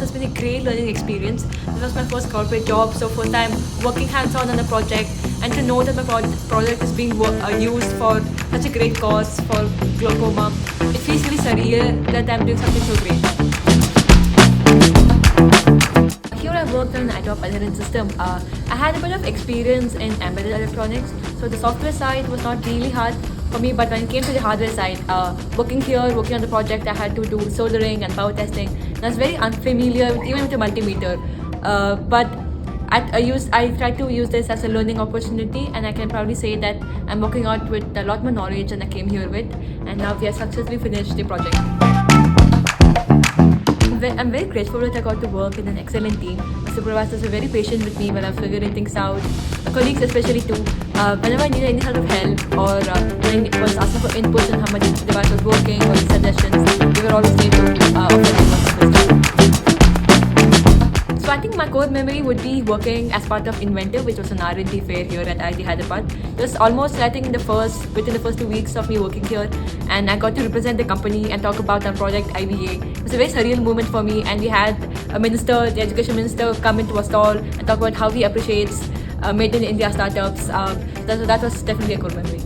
has been a great learning experience. This was my first corporate job, so first time working hands-on on a project, and to know that my project is being used for such a great cause for glaucoma, it feels really surreal that I'm doing something so great. Here I worked on an network adherence system. I had a bit of experience in embedded electronics, so the software side was not really hard for me, but when it came to the hardware side, working on the project, I had to do soldering and power testing. And I was very unfamiliar even with a multimeter, but I tried to use this as a learning opportunity, and I can proudly say that I'm working out with a lot more knowledge than I came here with, and now we have successfully finished the project. I'm very grateful that I got to work in an excellent team. My supervisors were very patient with me when I was figuring things out. My colleagues especially too. Whenever I needed any sort of help or when I was asking for input on how my device was working or suggestions, they were always there to offer me wisdom. So I think my core memory would be working as part of Inventive, which was an R&D fair here at IIT Hyderabad. It was almost, I think, within the first 2 weeks of me working here, and I got to represent the company and talk about our project IVA. It was a very surreal moment for me, and we had the education minister, come into our stall and talk about how he appreciates made in India startups. That was definitely a core memory.